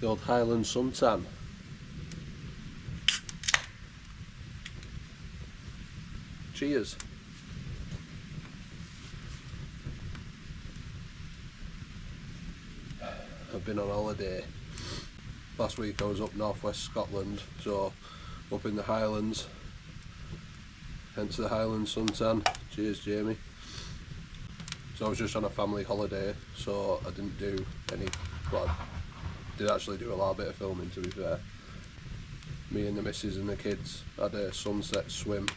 The old Highland suntan. Cheers. I've been on holiday. Last week I was up northwest Scotland, so up in the Highlands, hence the Highland suntan. Cheers, Jamie. So I was just on a family holiday, so I didn't do any, well, I did actually do a lot bit of filming, to be fair. Me and the missus and the kids had a sunset swim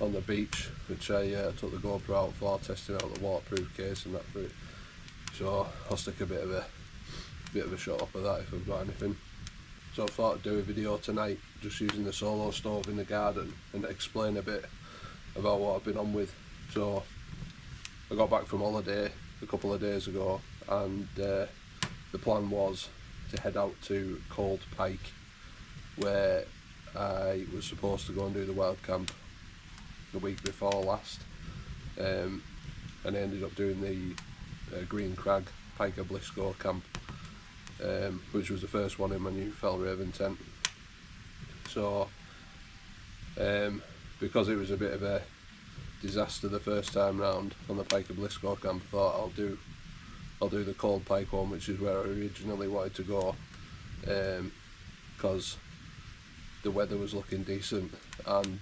on the beach, which I took the GoPro out for, testing out the waterproof case and that for it. So I'll stick a bit of a shot up of that if I've got anything. So I thought I'd do a video tonight just using the solo stove in the garden and explain a bit about what I've been on with. So I got back from holiday a couple of days ago, and the plan was to head out to Cold Pike, where I was supposed to go and do the wild camp the week before last, and I ended up doing the Green Crag Pike of Blisco camp, which was the first one in my new Fellraven tent. So because it was a bit of a disaster the first time round on the Pike of Blisco camp, I thought I'll do the Cold Pike one, which is where I originally wanted to go, because the weather was looking decent, and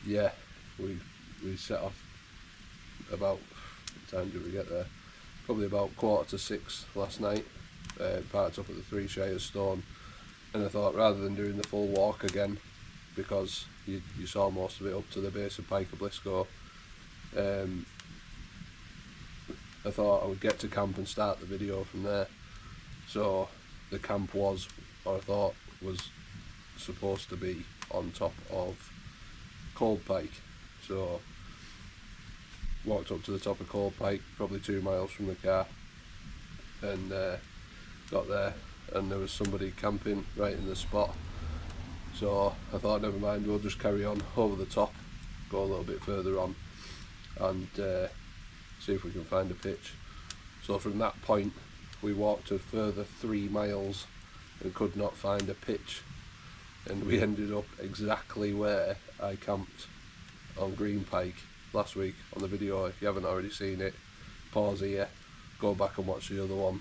yeah, we set off about, what time did we get there? Probably about 5:45 last night. Parked up at the Three Shires Stone, and I thought, rather than doing the full walk again, because you saw most of it up to the base of Pike of Blisco, I thought I would get to camp and start the video from there. So the camp was, or I thought was supposed to be, on top of Cold Pike. So walked up to the top of Cold Pike, probably 2 miles from the car, and got there, and there was somebody camping right in the spot. So I thought, never mind, we'll just carry on over the top, go a little bit further on, and see if we can find a pitch. So from that point we walked a further 3 miles and could not find a pitch, and we ended up exactly where I camped on Green Pike last week on the video. If you haven't already seen it, pause here, go back and watch the other one.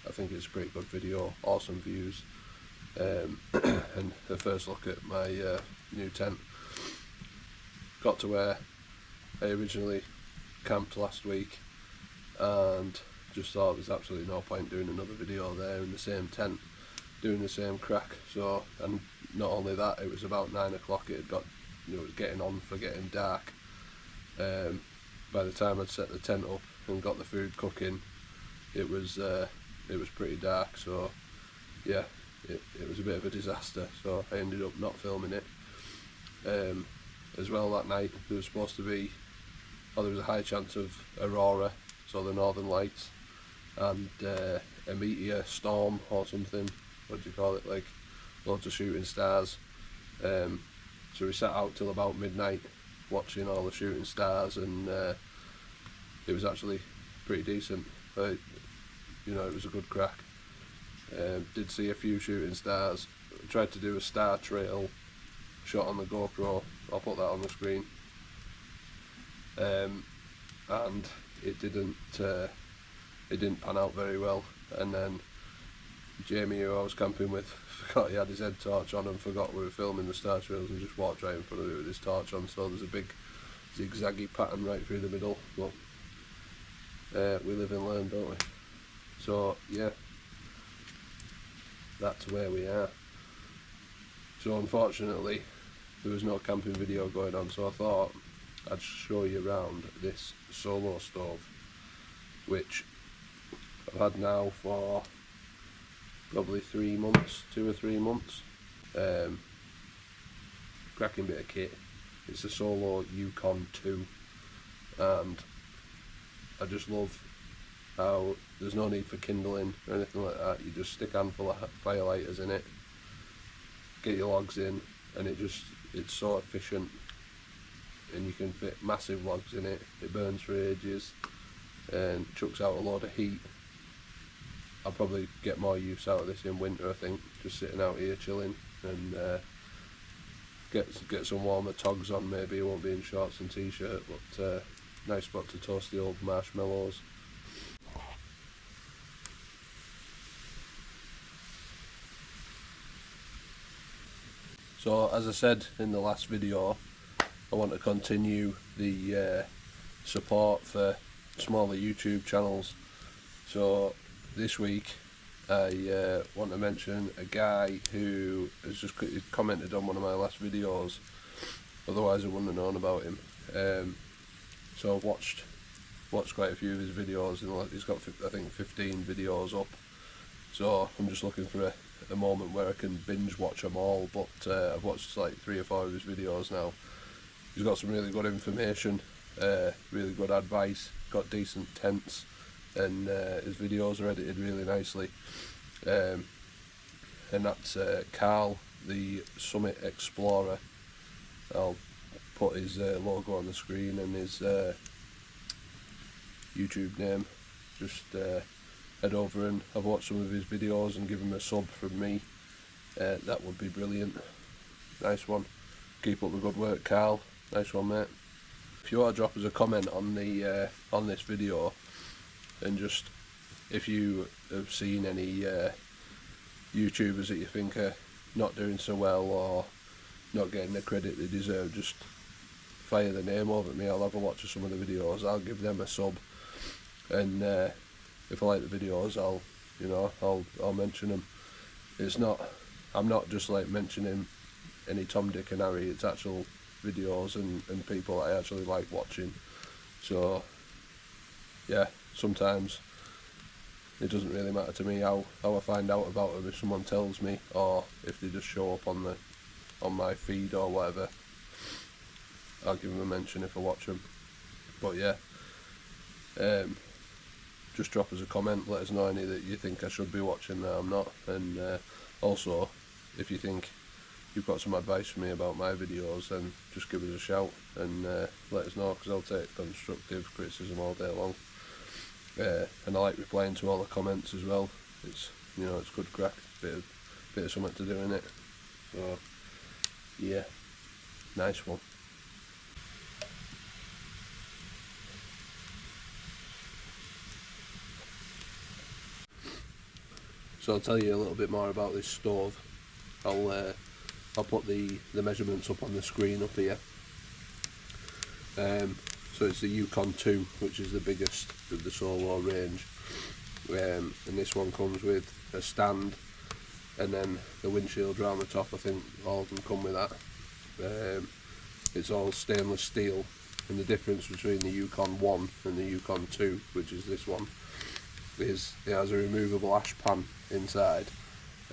I think it's a pretty good video, awesome views, and a first look at my new tent. Got to where I originally camped last week, and just thought there's absolutely no point doing another video there in the same tent, doing the same crack. So, and not only that, it was about 9 o'clock, it was getting on for getting dark. By the time I'd set the tent up and got the food cooking, it was pretty dark. So yeah, it was a bit of a disaster, so I ended up not filming it. As well, that night there was supposed to be, or there was a high chance of aurora, so the northern lights, and a meteor storm or something, what do you call it, like loads of shooting stars. So we sat out till about midnight watching all the shooting stars, and it was actually pretty decent. You know, it was a good crack. Did see a few shooting stars. Tried to do a star trail shot on the GoPro. I'll put that on the screen. And it didn't pan out very well. And then Jamie, who I was camping with, forgot he had his head torch on and forgot we were filming the star trails, and just walked right in front of it with his torch on. So there's a big zigzaggy pattern right through the middle. But we live and learn, don't we? So yeah, that's where we are. So unfortunately there was no camping video going on, so I thought I'd show you around this solo stove, which I've had now for probably 3 months, 2 or 3 months. Cracking bit of kit. It's a solo Yukon 2, and I just love how there's no need for kindling or anything like that. You just stick a handful of firelighters in it, get your logs in, and it's so efficient, and you can fit massive logs in it. It burns for ages and chucks out a load of heat. I'll probably get more use out of this in winter, I think, just sitting out here chilling and get some warmer togs on. Maybe it won't be in shorts and t-shirt, but nice spot to toast the old marshmallows. So as I said in the last video, I want to continue the support for smaller YouTube channels. So this week I want to mention a guy who has just commented on one of my last videos, otherwise I wouldn't have known about him. So I've watched quite a few of his videos, and he's got, I think, 15 videos up. So I'm just looking for a moment where I can binge watch them all, but I've watched like 3 or 4 of his videos now. He's got some really good information, really good advice, got decent tents, and his videos are edited really nicely. And that's Carl, the Summit Explorer. I'll put his logo on the screen and his YouTube name. Just head over and have watched some of his videos and give him a sub from me. That would be brilliant. Nice one. Keep up the good work, Carl. Nice one, mate. If you want to drop us a comment on the on this video, and just if you have seen any YouTubers that you think are not doing so well or not getting the credit they deserve, just fire the name over at me. I'll have a watch of some of the videos. I'll give them a sub, and if I like the videos, I'll mention them. I'm not just like mentioning any Tom, Dick and Harry. It's actual videos and people I actually like watching. So yeah, sometimes it doesn't really matter to me how I find out about them. If someone tells me, or if they just show up on my feed or whatever, I'll give them a mention if I watch them. But yeah, just drop us a comment, let us know any that you think I should be watching that I'm not, and also if you think you've got some advice for me about my videos, then just give us a shout and let us know, because I'll take constructive criticism all day long. And I like replying to all the comments as well. It's it's good crack, bit of something to do in it. So yeah, nice one. So I'll tell you a little bit more about this stove. I'll put the measurements up on the screen up here. So it's the Yukon 2, which is the biggest of the solo range, and this one comes with a stand and then the windshield round the top. I think all of them come with that. It's all stainless steel, and the difference between the Yukon 1 and the Yukon 2, which is this one, is it has a removable ash pan inside,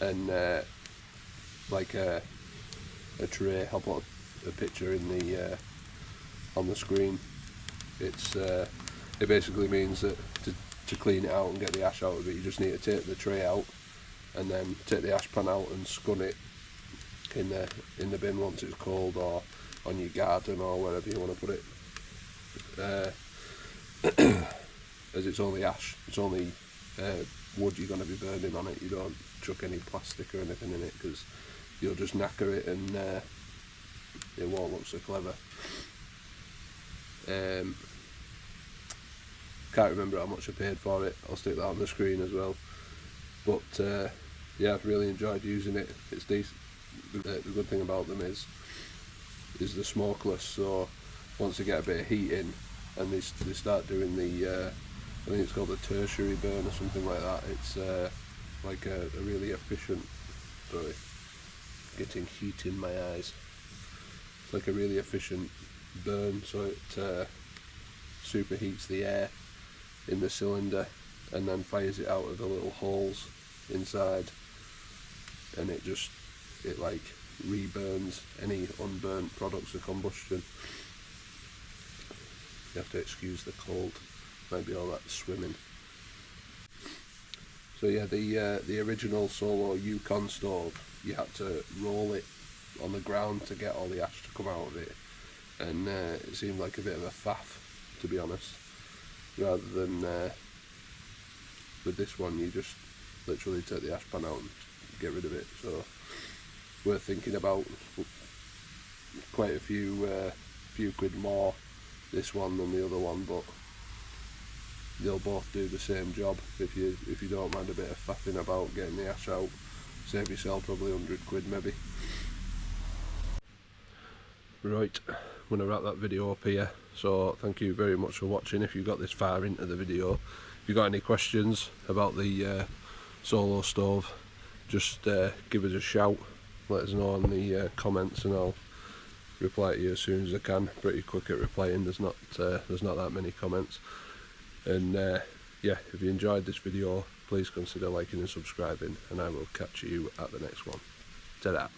and like a tray. I'll put a picture in the on the screen. It basically means that to clean it out and get the ash out of it, you just need to take the tray out and then take the ash pan out and scun it in the bin once it's cold, or on your garden or wherever you want to put it. As it's only ash, it's only wood you're going to be burning on it. You don't chuck any plastic or anything in it, because you'll just knacker it and it won't look so clever. Can't remember how much I paid for it. I'll stick that on the screen as well. But yeah, I've really enjoyed using it. It's decent. The good thing about them is the smokeless. So once they get a bit of heat in and they start doing the I think it's called a tertiary burn or something like that. It's like a really efficient. Sorry, getting heat in my eyes. It's like a really efficient burn, so it superheats the air in the cylinder and then fires it out of the little holes inside, and it like reburns any unburnt products of combustion. You have to excuse the cold, maybe all that swimming. So yeah, the original solo Yukon stove, you had to roll it on the ground to get all the ash to come out of it, and it seemed like a bit of a faff, to be honest. Rather than with this one, you just literally take the ash pan out and get rid of it. So we're thinking about quite a few quid more this one than the other one, but they'll both do the same job. If you don't mind a bit of faffing about getting the ash out, save yourself probably 100 quid maybe. Right, I'm going to wrap that video up here, so thank you very much for watching. If you got this far into the video, if you got any questions about the solo stove, just give us a shout, let us know in the comments, and I'll reply to you as soon as I can. Pretty quick at replying, there's not that many comments. And yeah, if you enjoyed this video, please consider liking and subscribing, and I will catch you at the next one. Ta-da!